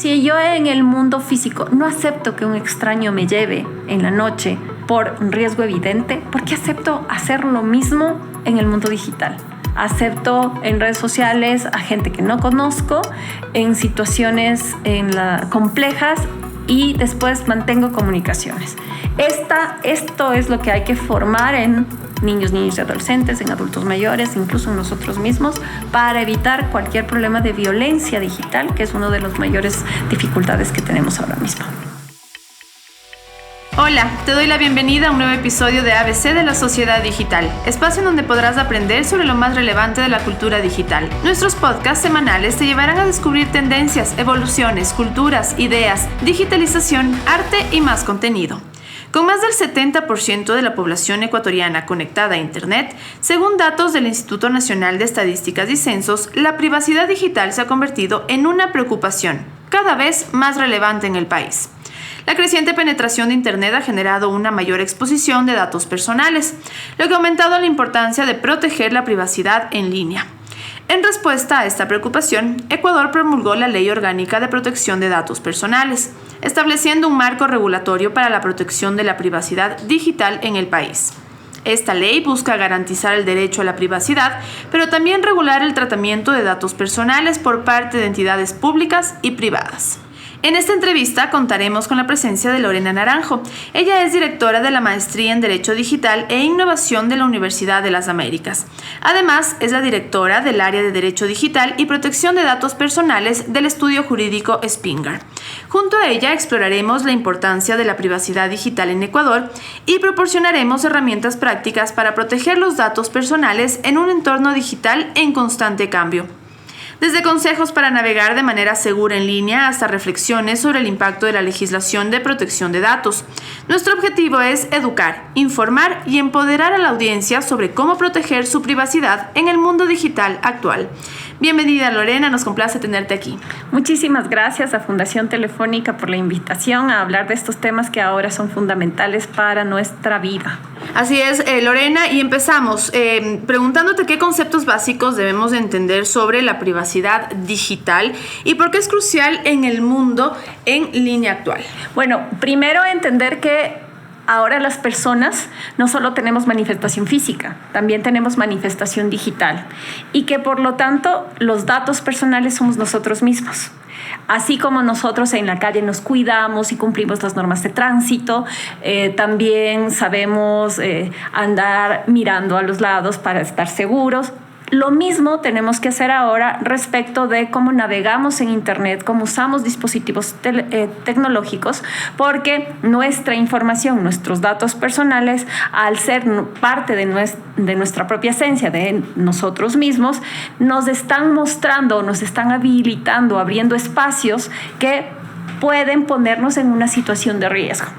Si yo en el mundo físico no acepto que un extraño me lleve en la noche por un riesgo evidente, ¿por qué acepto hacer lo mismo en el mundo digital? Acepto en redes sociales a gente que no conozco, en situaciones complejas, y después mantengo comunicaciones. Esto es lo que hay que formar en niños y adolescentes, en adultos mayores, incluso en nosotros mismos, para evitar cualquier problema de violencia digital, que es una de las mayores dificultades que tenemos ahora mismo. Hola, te doy la bienvenida a un nuevo episodio de ABC de la Sociedad Digital, espacio en donde podrás aprender sobre lo más relevante de la cultura digital. Nuestros podcasts semanales te llevarán a descubrir tendencias, evoluciones, culturas, ideas, digitalización, arte y más contenido. Con más del 70% de la población ecuatoriana conectada a Internet, según datos del Instituto Nacional de Estadísticas y Censos, la privacidad digital se ha convertido en una preocupación cada vez más relevante en el país. La creciente penetración de Internet ha generado una mayor exposición de datos personales, lo que ha aumentado la importancia de proteger la privacidad en línea. En respuesta a esta preocupación, Ecuador promulgó la Ley Orgánica de Protección de Datos Personales, estableciendo un marco regulatorio para la protección de la privacidad digital en el país. Esta ley busca garantizar el derecho a la privacidad, pero también regular el tratamiento de datos personales por parte de entidades públicas y privadas. En esta entrevista contaremos con la presencia de Lorena Naranjo. Ella es directora de la Maestría en Derecho Digital e Innovación de la Universidad de las Américas. Además, es la directora del área de Derecho Digital y Protección de Datos Personales del estudio jurídico Spingar. Junto a ella exploraremos la importancia de la privacidad digital en Ecuador y proporcionaremos herramientas prácticas para proteger los datos personales en un entorno digital en constante cambio. Desde consejos para navegar de manera segura en línea hasta reflexiones sobre el impacto de la legislación de protección de datos. Nuestro objetivo es educar, informar y empoderar a la audiencia sobre cómo proteger su privacidad en el mundo digital actual. Bienvenida, Lorena, nos complace tenerte aquí. Muchísimas gracias a Fundación Telefónica por la invitación a hablar de estos temas que ahora son fundamentales para nuestra vida. Así es, Lorena, y empezamos preguntándote qué conceptos básicos debemos de entender sobre la privacidad digital y por qué es crucial en el mundo en línea actual. Bueno, primero entender que ahora las personas no solo tenemos manifestación física, también tenemos manifestación digital y que por lo tanto los datos personales somos nosotros mismos. Así como nosotros en la calle nos cuidamos y cumplimos las normas de tránsito, también sabemos andar mirando a los lados para estar seguros. Lo mismo tenemos que hacer ahora respecto de cómo navegamos en Internet, cómo usamos dispositivos tecnológicos, porque nuestra información, nuestros datos personales, al ser parte de nuestra propia esencia, de nosotros mismos, nos están mostrando, nos están habilitando, abriendo espacios que pueden ponernos en una situación de riesgo.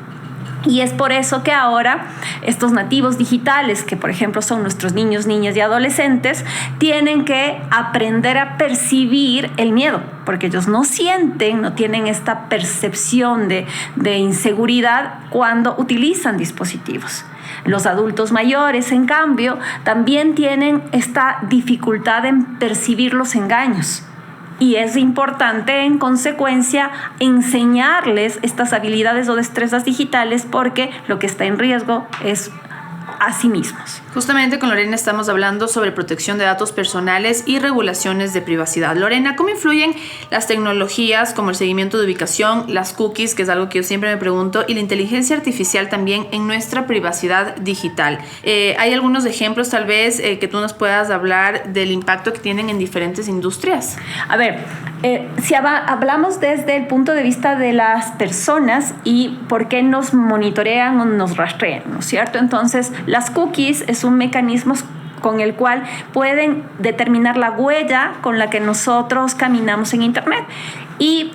Y es por eso que ahora estos nativos digitales, que por ejemplo son nuestros niños, niñas y adolescentes, tienen que aprender a percibir el miedo, porque ellos no sienten, no tienen esta percepción de inseguridad cuando utilizan dispositivos. Los adultos mayores, en cambio, también tienen esta dificultad en percibir los engaños. Y es importante, en consecuencia, enseñarles estas habilidades o destrezas digitales porque lo que está en riesgo es a sí mismos. Justamente con Lorena estamos hablando sobre protección de datos personales y regulaciones de privacidad. Lorena, ¿cómo influyen las tecnologías como el seguimiento de ubicación, las cookies, que es algo que yo siempre me pregunto, y la inteligencia artificial también en nuestra privacidad digital? ¿Hay algunos ejemplos tal vez que tú nos puedas hablar del impacto que tienen en diferentes industrias? A ver, si hablamos desde el punto de vista de las personas y por qué nos monitorean o nos rastrean, ¿no es cierto? Entonces, las cookies es un mecanismo con el cual pueden determinar la huella con la que nosotros caminamos en Internet. Y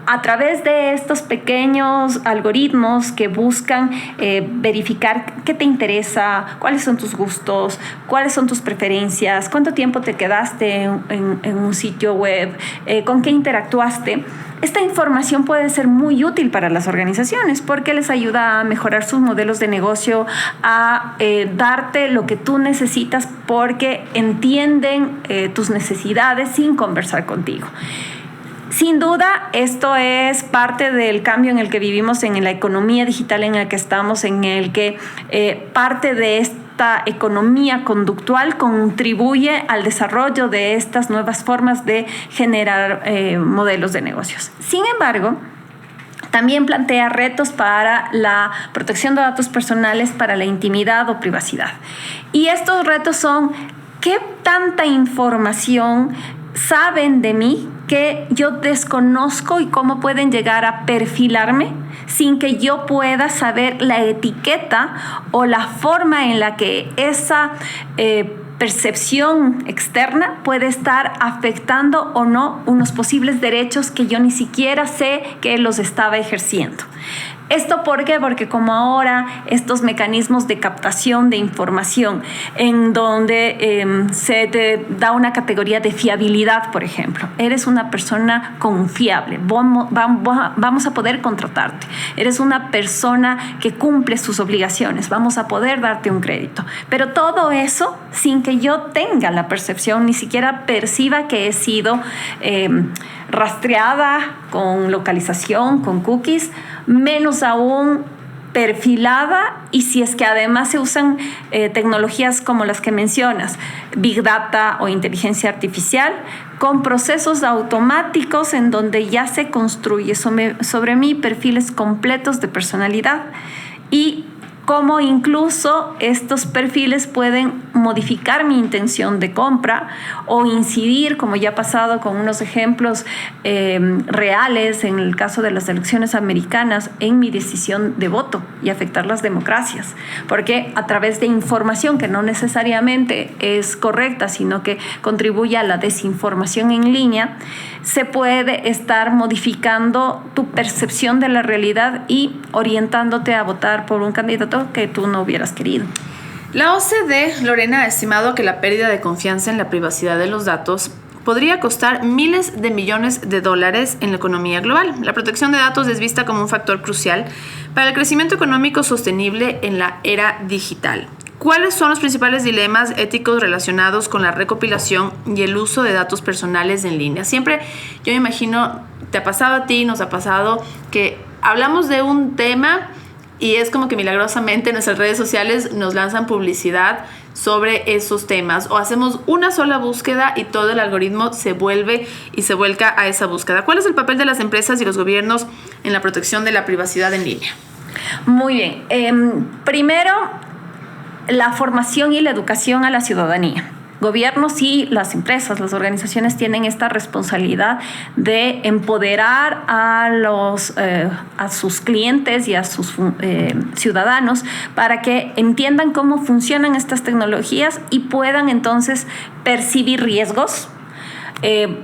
a través de estos pequeños algoritmos que buscan verificar qué te interesa, cuáles son tus gustos, cuáles son tus preferencias, cuánto tiempo te quedaste en un sitio web, con qué interactuaste. Esta información puede ser muy útil para las organizaciones porque les ayuda a mejorar sus modelos de negocio, a darte lo que tú necesitas porque entienden tus necesidades sin conversar contigo. Sin duda, esto es parte del cambio en el que vivimos, en la economía digital en la que estamos, en el que parte de esta economía conductual contribuye al desarrollo de estas nuevas formas de generar modelos de negocios. Sin embargo, también plantea retos para la protección de datos personales, para la intimidad o privacidad. Y estos retos son: ¿qué tanta información saben de mí que yo desconozco y cómo pueden llegar a perfilarme sin que yo pueda saber la etiqueta o la forma en la que esa percepción externa puede estar afectando o no unos posibles derechos que yo ni siquiera sé que los estaba ejerciendo? ¿Esto por qué? Porque como ahora estos mecanismos de captación de información en donde se te da una categoría de fiabilidad, por ejemplo, eres una persona confiable, vamos a poder contratarte, eres una persona que cumple sus obligaciones, vamos a poder darte un crédito, pero todo eso sin que yo tenga la percepción, ni siquiera perciba que he sido rastreada con localización, con cookies, menos aún perfilada, y si es que además se usan tecnologías como las que mencionas, Big Data o inteligencia artificial, con procesos automáticos en donde ya se construye sobre mí perfiles completos de personalidad, y cómo incluso estos perfiles pueden modificar mi intención de compra o incidir, como ya ha pasado con unos ejemplos reales en el caso de las elecciones americanas, en mi decisión de voto y afectar las democracias. Porque a través de información que no necesariamente es correcta, sino que contribuye a la desinformación en línea, se puede estar modificando tu percepción de la realidad y orientándote a votar por un candidato que tú no hubieras querido. La OCDE, Lorena, ha estimado que la pérdida de confianza en la privacidad de los datos podría costar miles de millones de dólares en la economía global. La protección de datos es vista como un factor crucial para el crecimiento económico sostenible en la era digital. ¿Cuáles son los principales dilemas éticos relacionados con la recopilación y el uso de datos personales en línea? Siempre, yo me imagino, te ha pasado a ti, nos ha pasado que hablamos de un tema y es como que milagrosamente en nuestras redes sociales nos lanzan publicidad sobre esos temas, o hacemos una sola búsqueda y todo el algoritmo se vuelve y se vuelca a esa búsqueda. ¿Cuál es el papel de las empresas y los gobiernos en la protección de la privacidad en línea? Muy bien. Primero, la formación y la educación a la ciudadanía. Gobiernos y las empresas, las organizaciones tienen esta responsabilidad de empoderar a sus clientes y a sus ciudadanos para que entiendan cómo funcionan estas tecnologías y puedan entonces percibir riesgos,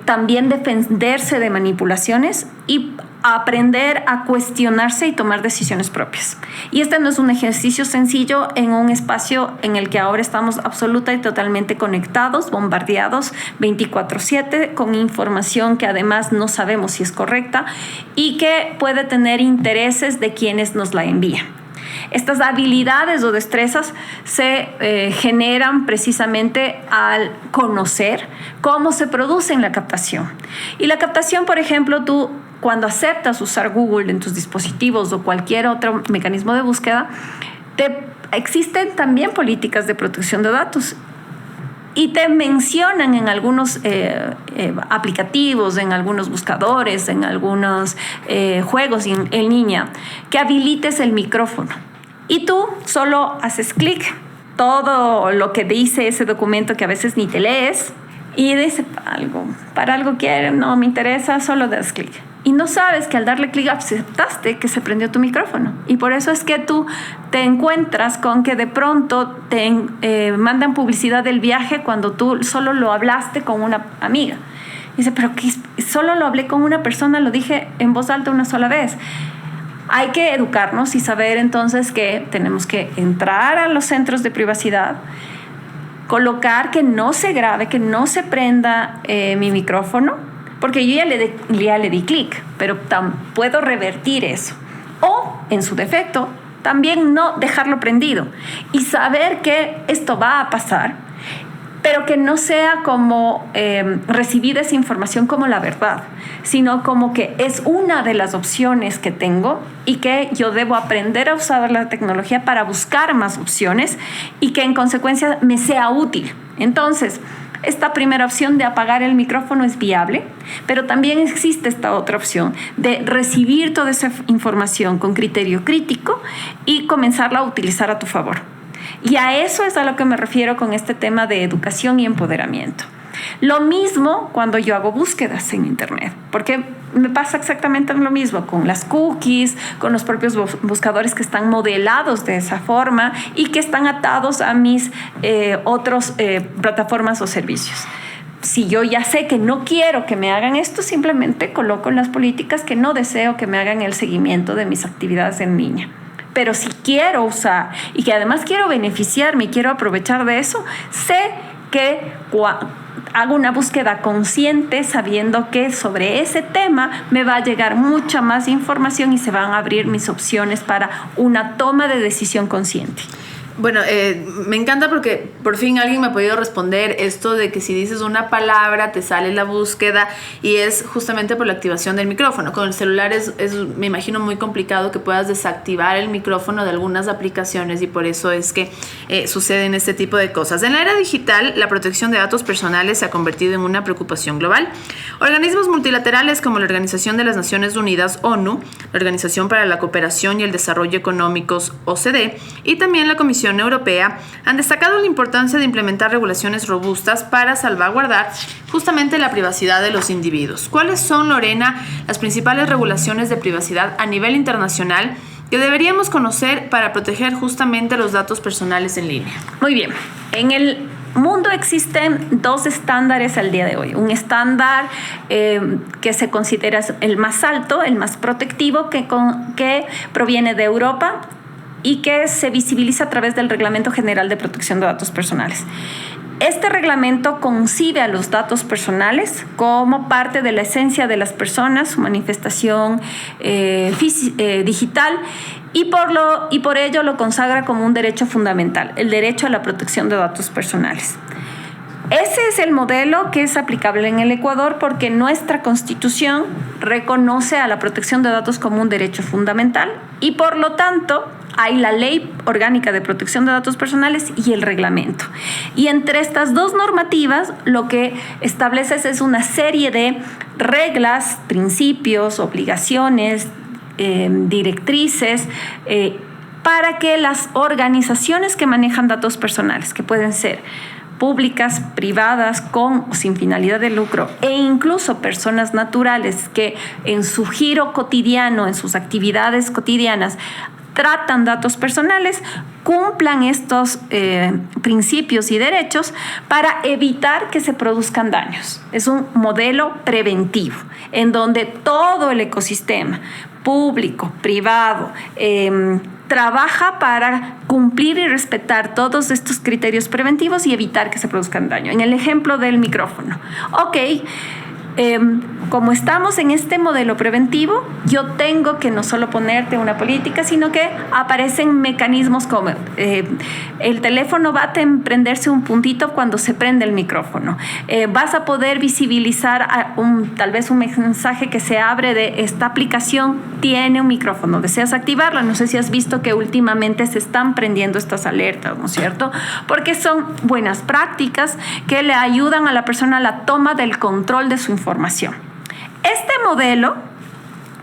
también defenderse de manipulaciones y aprender a cuestionarse y tomar decisiones propias. Y este no es un ejercicio sencillo en un espacio en el que ahora estamos absoluta y totalmente conectados, bombardeados 24/7 con información que además no sabemos si es correcta y que puede tener intereses de quienes nos la envían. Estas habilidades o destrezas se generan precisamente al conocer cómo se produce la captación. Y la captación, por ejemplo, tú cuando aceptas usar Google en tus dispositivos o cualquier otro mecanismo de búsqueda, existen también políticas de protección de datos. Y te mencionan en algunos aplicativos, en algunos buscadores, en algunos juegos en línea, que habilites el micrófono. Y tú solo haces clic, todo lo que dice ese documento que a veces ni te lees, y dice para algo quiere, no me interesa, solo das clic. Y no sabes que al darle clic aceptaste que se prendió tu micrófono. Y por eso es que tú te encuentras con que de pronto te mandan publicidad del viaje cuando tú solo lo hablaste con una amiga. Y dice, pero ¿qué? Solo lo hablé con una persona, lo dije en voz alta una sola vez. Hay que educarnos y saber entonces que tenemos que entrar a los centros de privacidad, colocar que no se grabe, que no se prenda mi micrófono, porque yo ya le di clic, pero puedo revertir eso. O, en su defecto, también no dejarlo prendido y saber que esto va a pasar pero que no sea como recibir esa información como la verdad, sino como que es una de las opciones que tengo y que yo debo aprender a usar la tecnología para buscar más opciones y que en consecuencia me sea útil. Entonces, esta primera opción de apagar el micrófono es viable, pero también existe esta otra opción de recibir toda esa información con criterio crítico y comenzarla a utilizar a tu favor. Y a eso es a lo que me refiero con este tema de educación y empoderamiento. Lo mismo cuando yo hago búsquedas en Internet, porque me pasa exactamente lo mismo con las cookies, con los propios buscadores que están modelados de esa forma y que están atados a mis otras plataformas o servicios. Si yo ya sé que no quiero que me hagan esto, simplemente coloco en las políticas que no deseo que me hagan el seguimiento de mis actividades en línea. Pero si quiero usar y que además quiero beneficiarme y quiero aprovechar de eso, sé que hago una búsqueda consciente sabiendo que sobre ese tema me va a llegar mucha más información y se van a abrir mis opciones para una toma de decisión consciente. Bueno, me encanta porque por fin alguien me ha podido responder esto de que si dices una palabra te sale la búsqueda, y es justamente por la activación del micrófono. Con el celular es me imagino muy complicado que puedas desactivar el micrófono de algunas aplicaciones, y por eso es que suceden este tipo de cosas. En la era digital, la protección de datos personales se ha convertido en una preocupación global. Organismos multilaterales como la Organización de las Naciones Unidas, ONU, la Organización para la Cooperación y el Desarrollo Económicos, OCDE, y también la Comisión Europea han destacado la importancia de implementar regulaciones robustas para salvaguardar justamente la privacidad de los individuos. ¿Cuáles son, Lorena, las principales regulaciones de privacidad a nivel internacional que deberíamos conocer para proteger justamente los datos personales en línea? Muy bien. En el mundo existen dos estándares al día de hoy. Un estándar que se considera el más alto, el más protectivo, que proviene de Europa y que se visibiliza a través del Reglamento General de Protección de Datos Personales. Este reglamento concibe a los datos personales como parte de la esencia de las personas, su manifestación digital, y por ello lo consagra como un derecho fundamental, el derecho a la protección de datos personales. Ese es el modelo que es aplicable en el Ecuador porque nuestra Constitución reconoce a la protección de datos como un derecho fundamental y por lo tanto hay la Ley Orgánica de Protección de Datos Personales y el reglamento. Y entre estas dos normativas lo que estableces es una serie de reglas, principios, obligaciones, directrices, para que las organizaciones que manejan datos personales, que pueden ser públicas, privadas, con o sin finalidad de lucro, e incluso personas naturales que en su giro cotidiano, en sus actividades cotidianas, tratan datos personales, cumplan estos principios y derechos para evitar que se produzcan daños. Es un modelo preventivo en donde todo el ecosistema público, privado, trabaja para cumplir y respetar todos estos criterios preventivos y evitar que se produzcan daño. En el ejemplo del micrófono, como estamos en este modelo preventivo, yo tengo que no solo ponerte una política, sino que aparecen mecanismos como el teléfono va a prenderse un puntito cuando se prende el micrófono. Vas a poder visibilizar tal vez un mensaje que se abre de esta aplicación tiene un micrófono. ¿Deseas activarla? No sé si has visto que últimamente se están prendiendo estas alertas, ¿no es cierto? Porque son buenas prácticas que le ayudan a la persona a la toma del control de su información. Este modelo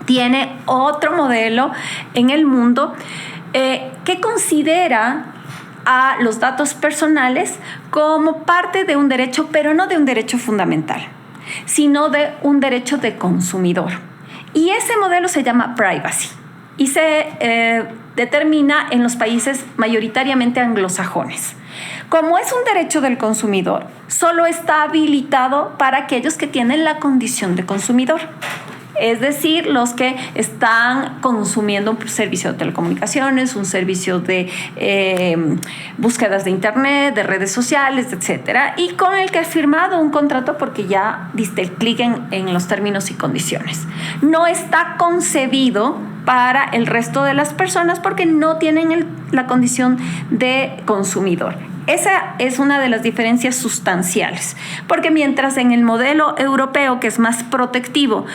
tiene otro modelo en el mundo que considera a los datos personales como parte de un derecho, pero no de un derecho fundamental, sino de un derecho de consumidor. Y ese modelo se llama privacy y se determina en los países mayoritariamente anglosajones. Como es un derecho del consumidor, solo está habilitado para aquellos que tienen la condición de consumidor. Es decir, los que están consumiendo un servicio de telecomunicaciones, un servicio de búsquedas de internet, de redes sociales, etcétera, y con el que ha firmado un contrato porque ya diste el clic en los términos y condiciones. No está concebido para el resto de las personas porque no tienen la condición de consumidor. Esa es una de las diferencias sustanciales, porque mientras en el modelo europeo, que es más protectivo,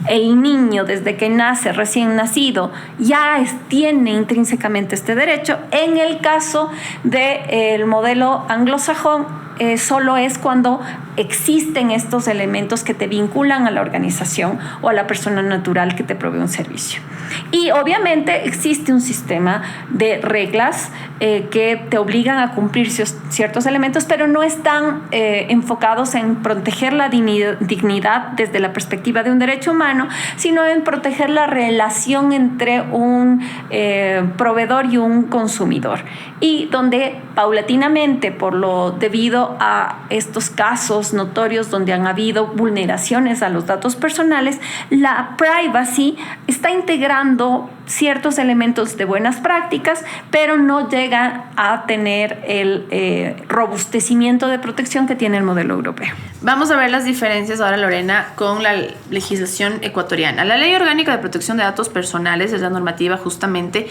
el niño desde que nace, recién nacido, ya tiene intrínsecamente este derecho, en el caso del modelo anglosajón, solo es cuando existen estos elementos que te vinculan a la organización o a la persona natural que te provee un servicio. Y obviamente existe un sistema de reglas que te obligan a cumplir ciertos elementos, pero no están enfocados en proteger la dignidad desde la perspectiva de un derecho humano, sino en proteger la relación entre un proveedor y un consumidor. Y donde paulatinamente, debido a estos casos notorios donde han habido vulneraciones a los datos personales, la privacy está integrando ciertos elementos de buenas prácticas, pero no llega a tener el robustecimiento de protección que tiene el modelo europeo. Vamos a ver las diferencias ahora, Lorena, con la legislación ecuatoriana. La Ley Orgánica de Protección de Datos Personales es la normativa justamente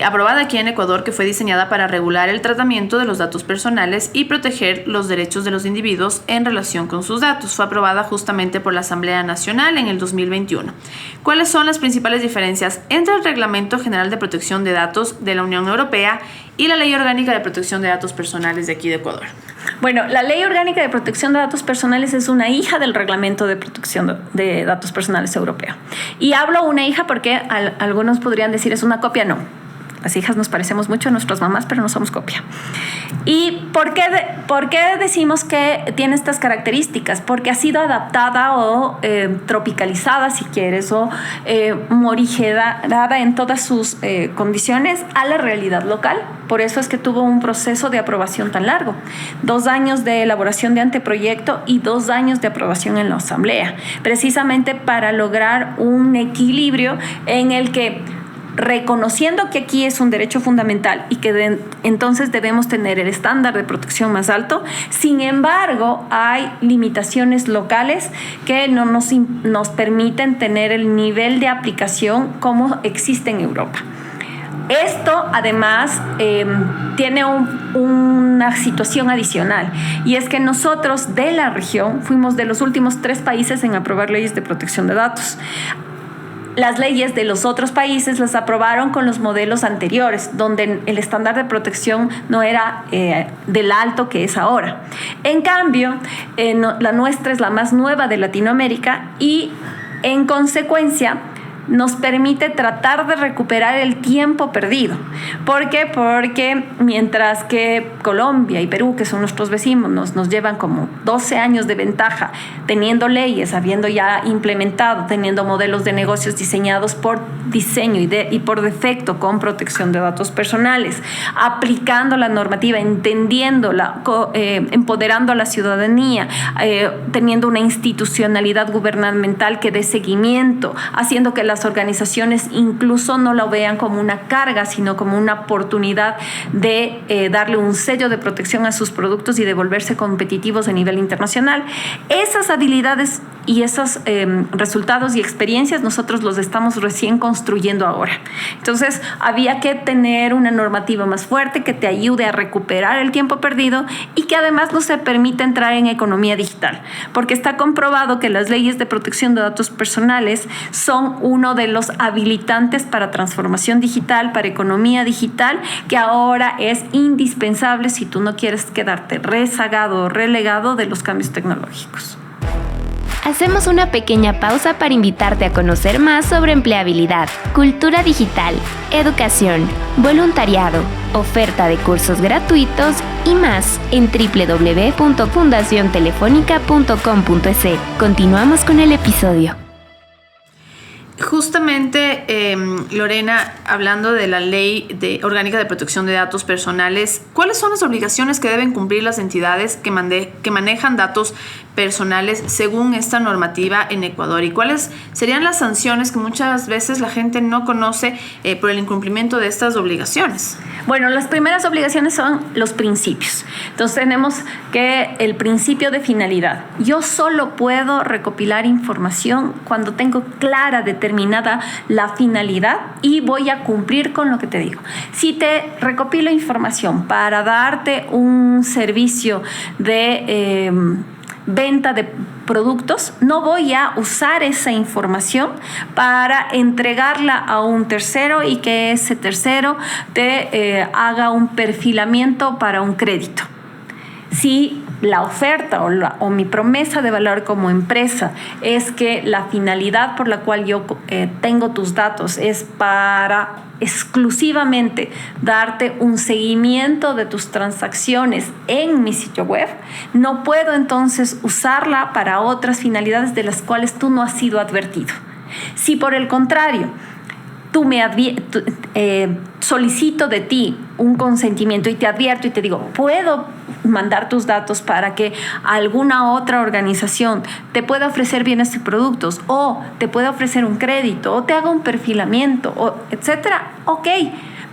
aprobada aquí en Ecuador, que fue diseñada para regular el tratamiento de los datos personales y proteger los derechos de los individuos en relación con sus datos. Fue aprobada justamente por la Asamblea Nacional en el 2021. ¿Cuáles son las principales diferencias entre el Reglamento General de Protección de Datos de la Unión Europea y la Ley Orgánica de Protección de Datos Personales de aquí de Ecuador? Bueno, la Ley Orgánica de Protección de Datos Personales es una hija del Reglamento de Protección de Datos Personales Europeo. Y hablo una hija porque algunos podrían decir es una copia. No. Las hijas nos parecemos mucho a nuestras mamás, pero no somos copia. ¿Y por qué decimos que tiene estas características? Porque ha sido adaptada o tropicalizada, si quieres, o morigerada en todas sus condiciones a la realidad local. Por eso es que tuvo un proceso de aprobación tan largo. 2 años de elaboración de anteproyecto y 2 años de aprobación en la Asamblea, precisamente para lograr un equilibrio en el que, reconociendo que aquí es un derecho fundamental y que entonces debemos tener el estándar de protección más alto, sin embargo hay limitaciones locales que no nos permiten tener el nivel de aplicación como existe en Europa. Esto además tiene una situación adicional, y es que nosotros de la región fuimos de los últimos 3 países en aprobar leyes de protección de datos. Las leyes de los otros países las aprobaron con los modelos anteriores, donde el estándar de protección no era del alto que es ahora. En cambio, la nuestra es la más nueva de Latinoamérica y, en consecuencia, nos permite tratar de recuperar el tiempo perdido. ¿Por qué? Porque mientras que Colombia y Perú, que son nuestros vecinos, nos llevan como 12 años de ventaja, teniendo leyes, habiendo ya implementado, teniendo modelos de negocios diseñados por diseño y por defecto con protección de datos personales, aplicando la normativa, entendiéndola, empoderando a la ciudadanía, teniendo una institucionalidad gubernamental que dé seguimiento, haciendo que las organizaciones incluso no lo vean como una carga, sino como una oportunidad de darle un sello de protección a sus productos y de volverse competitivos a nivel internacional. Esas habilidades y esos resultados y experiencias nosotros los estamos recién construyendo ahora. Entonces había que tener una normativa más fuerte que te ayude a recuperar el tiempo perdido y que además no se permita entrar en economía digital, porque está comprobado que las leyes de protección de datos personales son uno de los habilitantes para transformación digital, para economía digital, que ahora es indispensable si tú no quieres quedarte rezagado o relegado de los cambios tecnológicos. Hacemos una pequeña pausa para invitarte a conocer más sobre empleabilidad, cultura digital, educación, voluntariado, oferta de cursos gratuitos y más en www.fundaciontelefónica.com.es. Continuamos con el episodio. Justamente, Lorena, hablando de la Ley Orgánica de Protección de Datos Personales, ¿cuáles son las obligaciones que deben cumplir las entidades que manejan datos personales según esta normativa en Ecuador? ¿Y cuáles serían las sanciones que muchas veces la gente no conoce por el incumplimiento de estas obligaciones? Bueno, las primeras obligaciones son los principios. Entonces tenemos que el principio de finalidad. Yo solo puedo recopilar información cuando tengo clara, determinada la finalidad y voy a cumplir con lo que te digo. Si te recopilo información para darte un servicio de venta de productos, no voy a usar esa información para entregarla a un tercero y que ese tercero te haga un perfilamiento para un crédito. Si la oferta o mi promesa de valor como empresa es que la finalidad por la cual yo tengo tus datos es para exclusivamente darte un seguimiento de tus transacciones en mi sitio web, no puedo entonces usarla para otras finalidades de las cuales tú no has sido advertido. Si por el contrario, solicito de ti un consentimiento y te advierto y te digo, puedo mandar tus datos para que alguna otra organización te pueda ofrecer bienes y productos, o te pueda ofrecer un crédito, o te haga un perfilamiento, o etcétera, ok,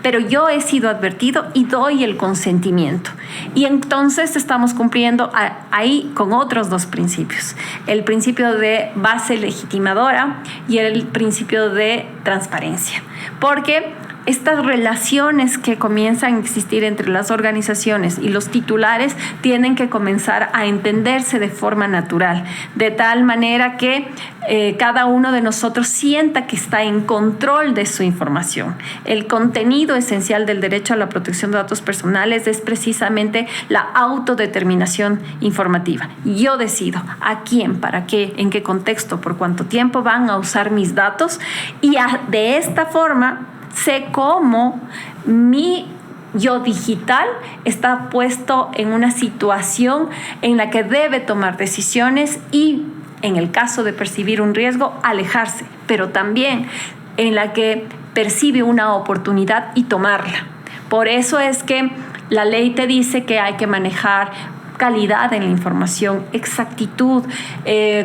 pero yo he sido advertido y doy el consentimiento. Y entonces estamos cumpliendo ahí con otros dos principios. El principio de base legitimadora y el principio de transparencia. Porque estas relaciones que comienzan a existir entre las organizaciones y los titulares tienen que comenzar a entenderse de forma natural, de tal manera que cada uno de nosotros sienta que está en control de su información. El contenido esencial del derecho a la protección de datos personales es precisamente la autodeterminación informativa. Yo decido a quién, para qué, en qué contexto, por cuánto tiempo van a usar mis datos, y de esta forma sé cómo mi yo digital está puesto en una situación en la que debe tomar decisiones y, en el caso de percibir un riesgo, alejarse, pero también en la que percibe una oportunidad y tomarla. Por eso es que la ley te dice que hay que manejar calidad en la información, exactitud,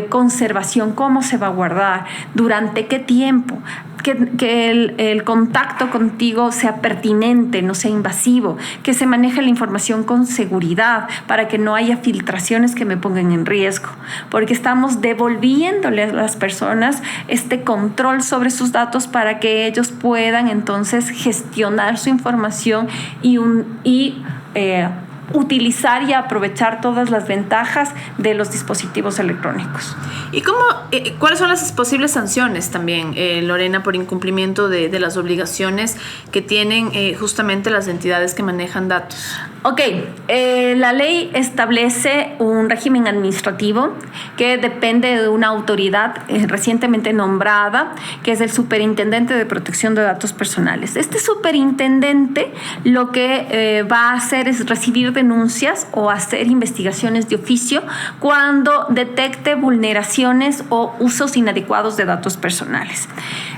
conservación, cómo se va a guardar, durante qué tiempo, que el contacto contigo sea pertinente, no sea invasivo, que se maneje la información con seguridad para que no haya filtraciones que me pongan en riesgo, porque estamos devolviéndole a las personas este control sobre sus datos para que ellos puedan entonces gestionar su información y utilizar y aprovechar todas las ventajas de los dispositivos electrónicos. ¿Y cuáles son las posibles sanciones también, Lorena, por incumplimiento de las obligaciones que tienen justamente las entidades que manejan datos? Ok, la ley establece un régimen administrativo que depende de una autoridad recientemente nombrada, que es el Superintendente de Protección de Datos Personales. Este superintendente lo que va a hacer es recibir denuncias o hacer investigaciones de oficio cuando detecte vulneraciones o usos inadecuados de datos personales.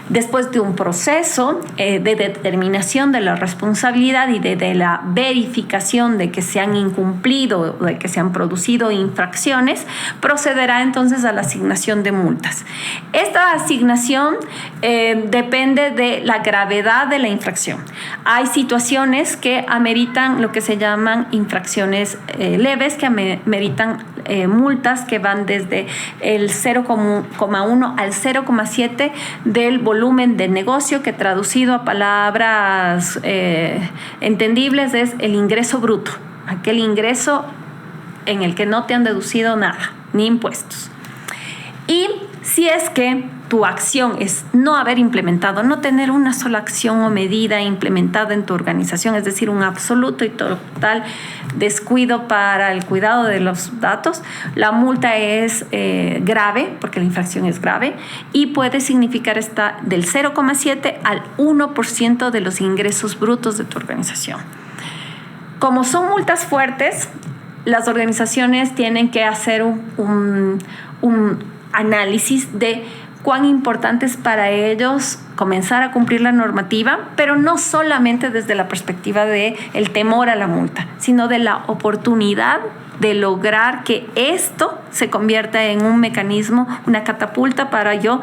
Después de un proceso de determinación de la responsabilidad y de la verificación de que se han incumplido o de que se han producido infracciones, procederá entonces a la asignación de multas. Esta asignación depende de la gravedad de la infracción. Hay situaciones que ameritan lo que se llaman infracciones leves, que ameritan multas que van desde el 0,1 al 0,7 del volumen de negocio, que traducido a palabras entendibles es el ingreso bruto, aquel ingreso en el que no te han deducido nada, ni impuestos. Y si es que tu acción es no haber implementado, no tener una sola acción o medida implementada en tu organización, es decir, un absoluto y total descuido para el cuidado de los datos, la multa es grave, porque la infracción es grave, y puede significar del 0,7 al 1% de los ingresos brutos de tu organización. Como son multas fuertes, las organizaciones tienen que hacer un análisis de cuán importante es para ellos comenzar a cumplir la normativa, pero no solamente desde la perspectiva del temor a la multa, sino de la oportunidad de lograr que esto se convierta en un mecanismo, una catapulta para yo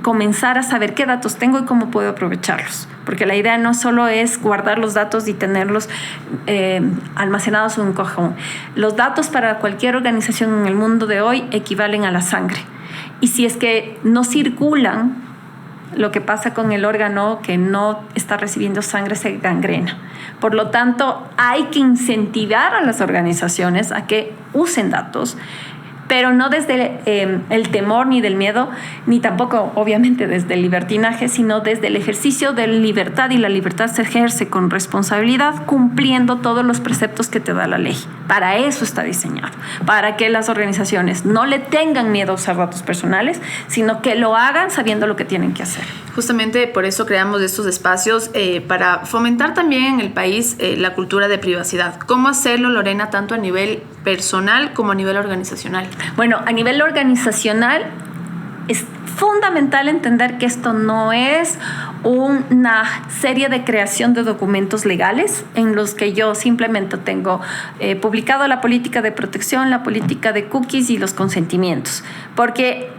comenzar a saber qué datos tengo y cómo puedo aprovecharlos. Porque la idea no solo es guardar los datos y tenerlos almacenados en un cajón. Los datos para cualquier organización en el mundo de hoy equivalen a la sangre. Y si es que no circulan, lo que pasa con el órgano que no está recibiendo sangre se gangrena. Por lo tanto, hay que incentivar a las organizaciones a que usen datos, pero no desde el temor ni del miedo, ni tampoco obviamente desde el libertinaje, sino desde el ejercicio de libertad, y la libertad se ejerce con responsabilidad, cumpliendo todos los preceptos que te da la ley. Para eso está diseñado, para que las organizaciones no le tengan miedo a usar datos personales, sino que lo hagan sabiendo lo que tienen que hacer. Justamente por eso creamos estos espacios para fomentar también en el país la cultura de privacidad. ¿Cómo hacerlo, Lorena, tanto a nivel personal como a nivel organizacional? Bueno, a nivel organizacional es fundamental entender que esto no es una serie de creación de documentos legales en los que yo simplemente tengo publicado la política de protección, la política de cookies y los consentimientos, porque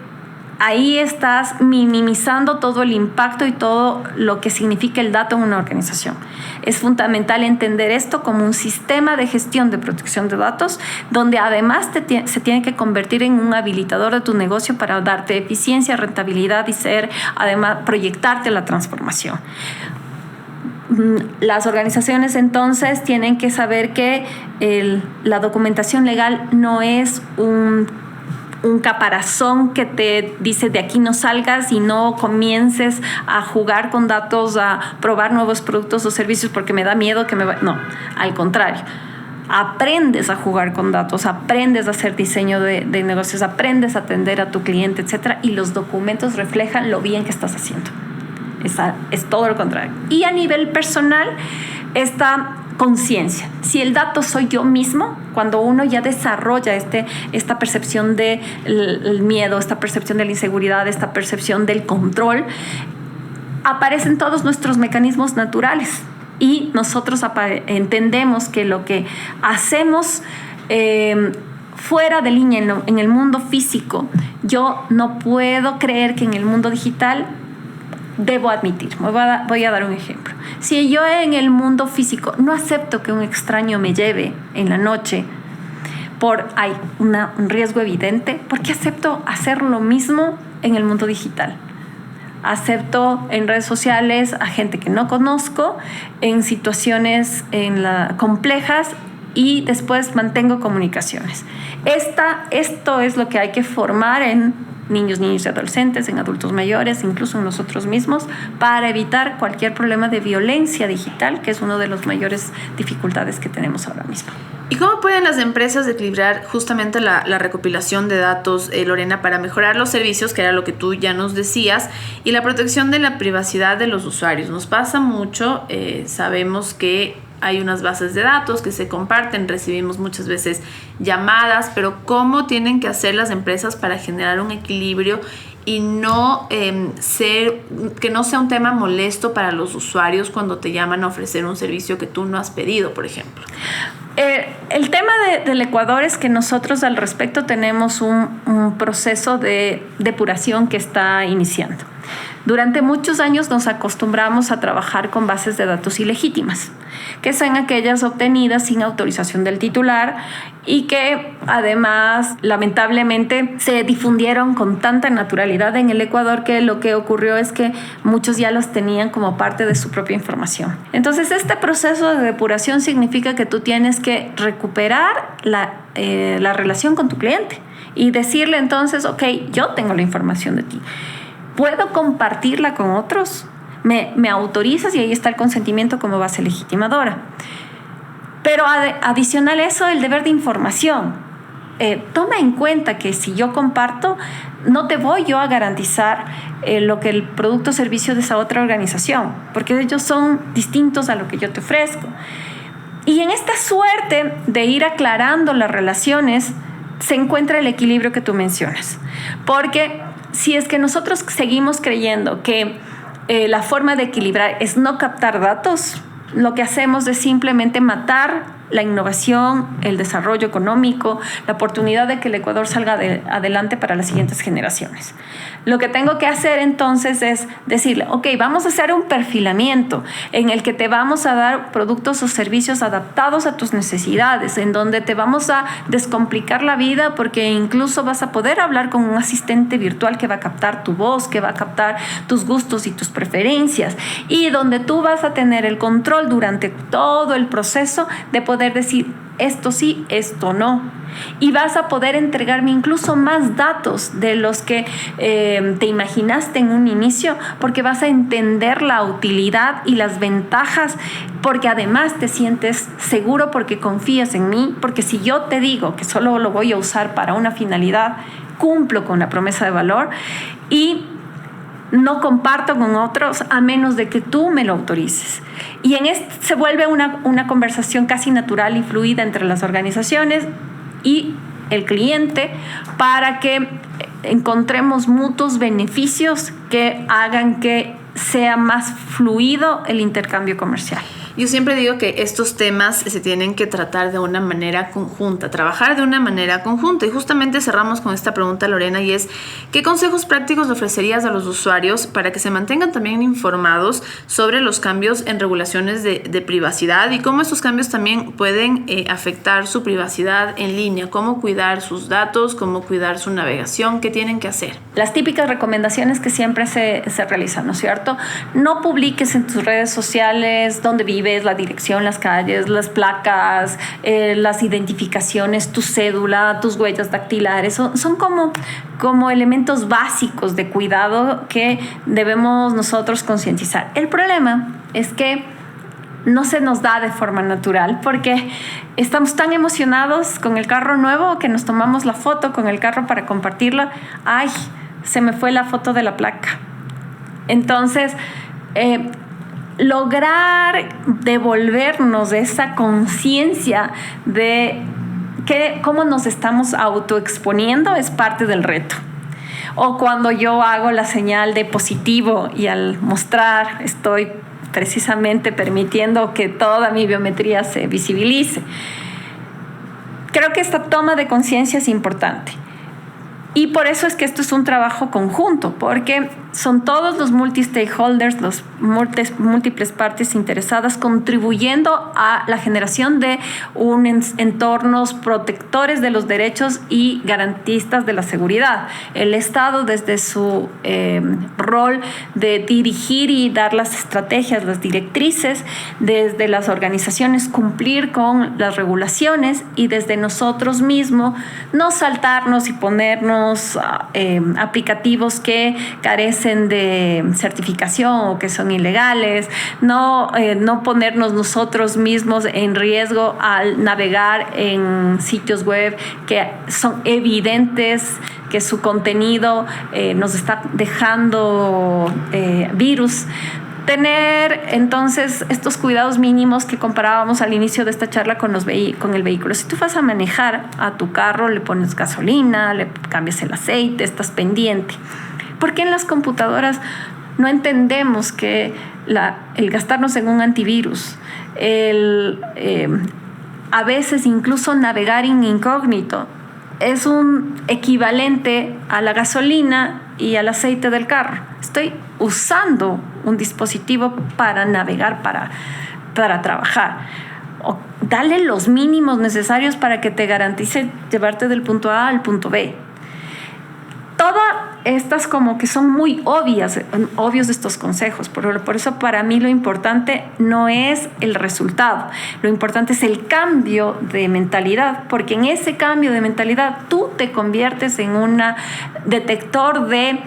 ahí estás minimizando todo el impacto y todo lo que significa el dato en una organización. Es fundamental entender esto como un sistema de gestión de protección de datos, donde además se tiene que convertir en un habilitador de tu negocio para darte eficiencia, rentabilidad y además proyectarte la transformación. Las organizaciones entonces tienen que saber que la documentación legal no es un caparazón que te dice de aquí no salgas y no comiences a jugar con datos, a probar nuevos productos o servicios porque me da miedo que No, al contrario. Aprendes a jugar con datos, aprendes a hacer diseño de negocios, aprendes a atender a tu cliente, etcétera, y los documentos reflejan lo bien que estás haciendo. Es todo lo contrario. Y a nivel personal, esta conciencia. Si el dato soy yo mismo, cuando uno ya desarrolla esta percepción del miedo, esta percepción de la inseguridad, esta percepción del control, aparecen todos nuestros mecanismos naturales y nosotros entendemos que lo que hacemos fuera de línea en el mundo físico, yo no puedo creer que en el mundo digital debo admitir. Voy a dar un ejemplo. Si yo en el mundo físico no acepto que un extraño me lleve en la noche hay un riesgo evidente, ¿por qué acepto hacer lo mismo en el mundo digital? Acepto en redes sociales a gente que no conozco, en situaciones complejas, y después mantengo comunicaciones. Esto es lo que hay que formar en niños y adolescentes, en adultos mayores, incluso en nosotros mismos, para evitar cualquier problema de violencia digital, que es una de las mayores dificultades que tenemos ahora mismo. ¿Y cómo pueden las empresas equilibrar justamente la recopilación de datos, Lorena, para mejorar los servicios, que era lo que tú ya nos decías, y la protección de la privacidad de los usuarios? Nos pasa mucho, sabemos que hay unas bases de datos que se comparten, recibimos muchas veces llamadas, pero ¿cómo tienen que hacer las empresas para generar un equilibrio y que no sea un tema molesto para los usuarios cuando te llaman a ofrecer un servicio que tú no has pedido, por ejemplo? El tema del Ecuador es que nosotros al respecto tenemos un proceso de depuración que está iniciando. Durante muchos años nos acostumbramos a trabajar con bases de datos ilegítimas, que son aquellas obtenidas sin autorización del titular y que además lamentablemente se difundieron con tanta naturalidad en el Ecuador que lo que ocurrió es que muchos ya las tenían como parte de su propia información. Entonces este proceso de depuración significa que tú tienes que recuperar la relación con tu cliente y decirle entonces, ok, yo tengo la información de ti. ¿Puedo compartirla con otros? ¿Me autorizas? Y ahí está el consentimiento como base legitimadora. Pero adicional a eso, el deber de información. Toma en cuenta que si yo comparto, no te voy yo a garantizar lo que el producto o servicio de esa otra organización, porque ellos son distintos a lo que yo te ofrezco. Y en esta suerte de ir aclarando las relaciones, se encuentra el equilibrio que tú mencionas. Porque si es que nosotros seguimos creyendo que la forma de equilibrar es no captar datos, lo que hacemos es simplemente matar la innovación, el desarrollo económico, la oportunidad de que el Ecuador salga adelante para las siguientes generaciones. Lo que tengo que hacer entonces es decirle, ok, vamos a hacer un perfilamiento en el que te vamos a dar productos o servicios adaptados a tus necesidades, en donde te vamos a descomplicar la vida porque incluso vas a poder hablar con un asistente virtual que va a captar tu voz, que va a captar tus gustos y tus preferencias, y donde tú vas a tener el control durante todo el proceso de poder decir esto sí, esto no, y vas a poder entregarme incluso más datos de los que te imaginaste en un inicio, porque vas a entender la utilidad y las ventajas, porque además te sientes seguro porque confías en mí, porque si yo te digo que solo lo voy a usar para una finalidad, cumplo con la promesa de valor y no comparto con otros a menos de que tú me lo autorices. Y en esto se vuelve una conversación casi natural y fluida entre las organizaciones y el cliente para que encontremos mutuos beneficios que hagan que sea más fluido el intercambio comercial. Yo siempre digo que estos temas se tienen que tratar de una manera conjunta, trabajar de una manera conjunta. Y justamente cerramos con esta pregunta, Lorena, y es, ¿qué consejos prácticos le ofrecerías a los usuarios para que se mantengan también informados sobre los cambios en regulaciones de privacidad y cómo estos cambios también pueden afectar su privacidad en línea? ¿Cómo cuidar sus datos? ¿Cómo cuidar su navegación? ¿Qué tienen que hacer? Las típicas recomendaciones que siempre se realizan, ¿no es cierto? No publiques en tus redes sociales dónde vives, la dirección, las calles, las placas, las identificaciones, tu cédula, tus huellas dactilares. Son como elementos básicos de cuidado que debemos nosotros concientizar. El problema es que no se nos da de forma natural porque estamos tan emocionados con el carro nuevo que nos tomamos la foto con el carro para compartirla. ¡Ay! Se me fue la foto de la placa. Entonces, lograr devolvernos esa conciencia de cómo nos estamos autoexponiendo es parte del reto. O cuando yo hago la señal de positivo y al mostrar estoy precisamente permitiendo que toda mi biometría se visibilice. Creo que esta toma de conciencia es importante. Y por eso es que esto es un trabajo conjunto, porque son todos los multi-stakeholders, los múltiples partes interesadas contribuyendo a la generación de entornos protectores de los derechos y garantistas de la seguridad. El Estado, desde su rol de dirigir y dar las estrategias, las directrices, desde las organizaciones cumplir con las regulaciones y desde nosotros mismos no saltarnos y ponernos aplicativos que carecen de certificación o que son ilegales, no ponernos nosotros mismos en riesgo al navegar en sitios web que son evidentes que su contenido nos está dejando virus. Tener entonces estos cuidados mínimos que comparábamos al inicio de esta charla con el vehículo. Si tú vas a manejar a tu carro, le pones gasolina, le cambias el aceite, estás pendiente. ¿Por qué en las computadoras no entendemos que el gastarnos en un antivirus, a veces incluso navegar en incógnito, es un equivalente a la gasolina y al aceite del carro? Estoy usando un dispositivo para navegar, para trabajar. O dale los mínimos necesarios para que te garantice llevarte del punto A al punto B. Todas estas como que son muy obvios estos consejos, por eso para mí lo importante no es el resultado, lo importante es el cambio de mentalidad, porque en ese cambio de mentalidad tú te conviertes en un detector de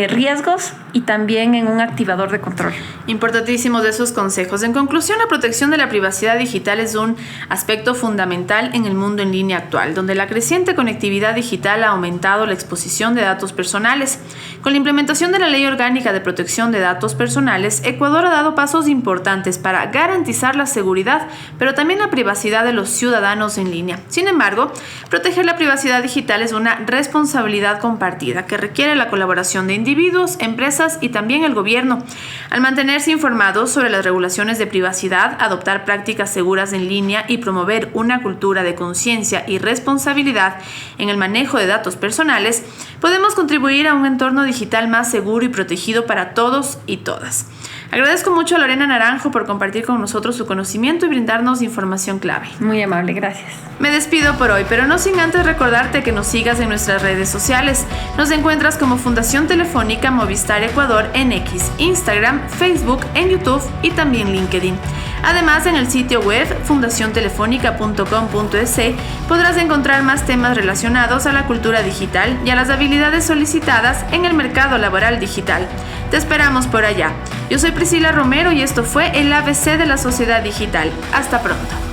riesgos y también en un activador de control. Importantísimos de esos consejos. En conclusión, la protección de la privacidad digital es un aspecto fundamental en el mundo en línea actual, donde la creciente conectividad digital ha aumentado la exposición de datos personales. Con la implementación de la Ley Orgánica de Protección de Datos Personales, Ecuador ha dado pasos importantes para garantizar la seguridad, pero también la privacidad de los ciudadanos en línea. Sin embargo, proteger la privacidad digital es una responsabilidad compartida que requiere la colaboración de individuos, empresas y también el gobierno. Al mantenerse informados sobre las regulaciones de privacidad, adoptar prácticas seguras en línea y promover una cultura de conciencia y responsabilidad en el manejo de datos personales, podemos contribuir a un entorno digital más seguro y protegido para todos y todas. Agradezco mucho a Lorena Naranjo por compartir con nosotros su conocimiento y brindarnos información clave. Muy amable, gracias. Me despido por hoy, pero no sin antes recordarte que nos sigas en nuestras redes sociales. Nos encuentras como Fundación Telefónica Movistar Ecuador en X, Instagram, Facebook, en YouTube y también LinkedIn. Además, en el sitio web fundaciontelefónica.com.es podrás encontrar más temas relacionados a la cultura digital y a las habilidades solicitadas en el mercado laboral digital. Te esperamos por allá. Yo soy Priscila Romero y esto fue el ABC de la Sociedad Digital. Hasta pronto.